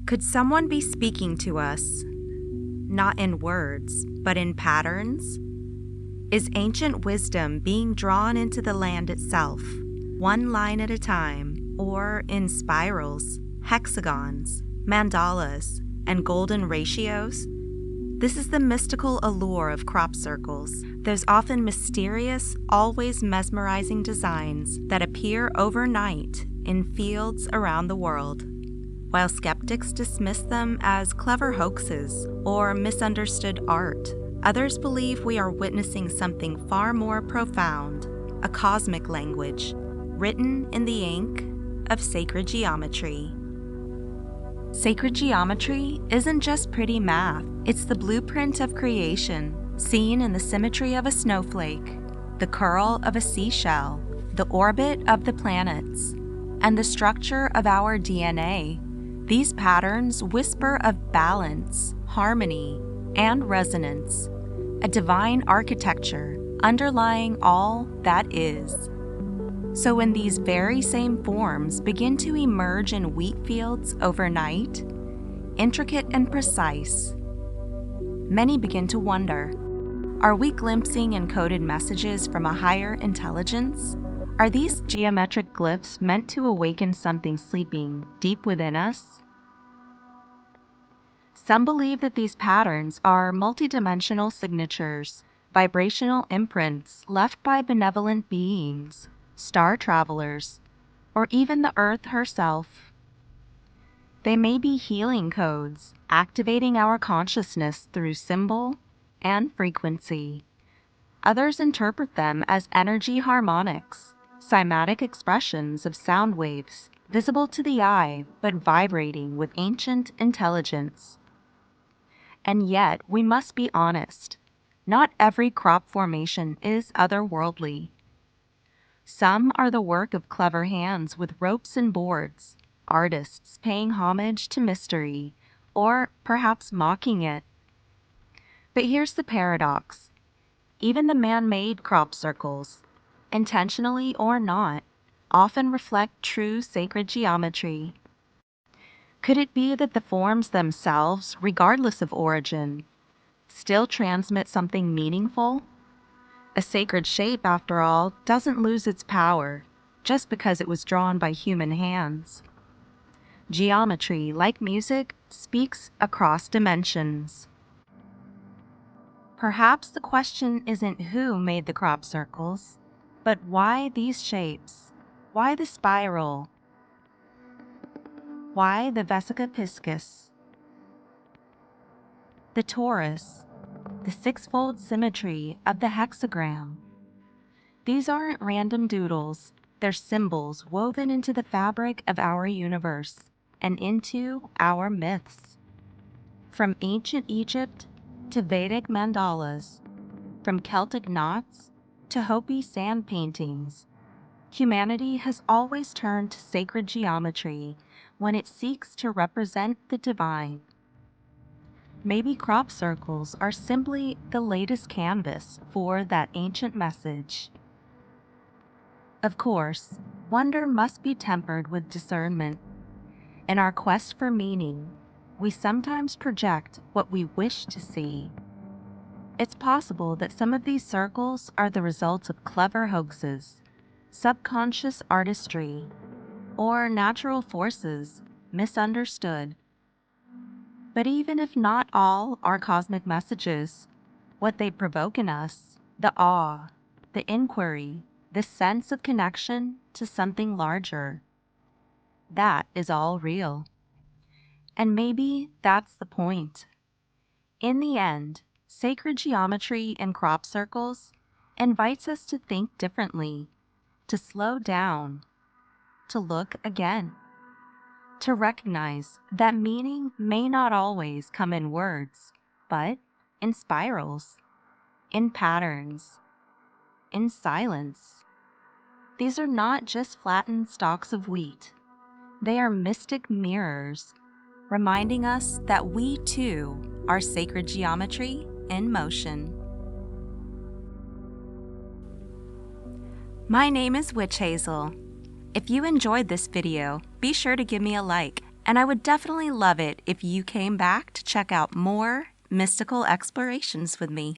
Could someone be speaking to us, not in words, but in patterns? Is ancient wisdom being drawn into the land itself, one line at a time, or in spirals, hexagons, mandalas, and golden ratios? This is the mystical allure of crop circles, those often mysterious, always mesmerizing designs that appear overnight in fields around the world. While skeptics dismiss them as clever hoaxes or misunderstood art, others believe we are witnessing something far more profound, a cosmic language, written in the ink of sacred geometry. Sacred geometry isn't just pretty math, it's the blueprint of creation, seen in the symmetry of a snowflake, the curl of a seashell, the orbit of the planets, and the structure of our DNA. These patterns whisper of balance, harmony, and resonance, a divine architecture underlying all that is. So when these very same forms begin to emerge in wheat fields overnight, intricate and precise, many begin to wonder, are we glimpsing encoded messages from a higher intelligence? Are these geometric glyphs meant to awaken something sleeping deep within us? Some believe that these patterns are multidimensional signatures, vibrational imprints left by benevolent beings, star travelers, or even the Earth herself. They may be healing codes, activating our consciousness through symbol and frequency. Others interpret them as energy harmonics, cymatic expressions of sound waves, visible to the eye but vibrating with ancient intelligence. And yet, we must be honest, not every crop formation is otherworldly. Some are the work of clever hands with ropes and boards, artists paying homage to mystery, or perhaps mocking it. But here's the paradox. Even the man-made crop circles, intentionally or not, often reflect true sacred geometry. Could it be that the forms themselves, regardless of origin, still transmit something meaningful? A sacred shape, after all, doesn't lose its power just because it was drawn by human hands. Geometry, like music, speaks across dimensions. Perhaps the question isn't who made the crop circles, but why these shapes? Why the spiral? Why the vesica piscis? The torus? The six-fold symmetry of the hexagram? These aren't random doodles, they're symbols woven into the fabric of our universe and into our myths. From ancient Egypt to Vedic mandalas, from Celtic knots to Hopi sand paintings, humanity has always turned to sacred geometry when it seeks to represent the divine. Maybe crop circles are simply the latest canvas for that ancient message. Of course, wonder must be tempered with discernment. In our quest for meaning, we sometimes project what we wish to see. It's possible that some of these circles are the result of clever hoaxes, subconscious artistry, or natural forces misunderstood. But even if not all are cosmic messages, what they provoke in us, the awe, the inquiry, the sense of connection to something larger, that is all real. And maybe that's the point. In the end, sacred geometry in crop circles invites us to think differently, to slow down, to look again, to recognize that meaning may not always come in words, but in spirals, in patterns, in silence. These are not just flattened stalks of wheat. They are mystic mirrors, reminding us that we too are sacred geometry in motion. My name is Witch Hazel. If you enjoyed this video, be sure to give me a like And I would definitely love it if you came back to check out more mystical explorations with me.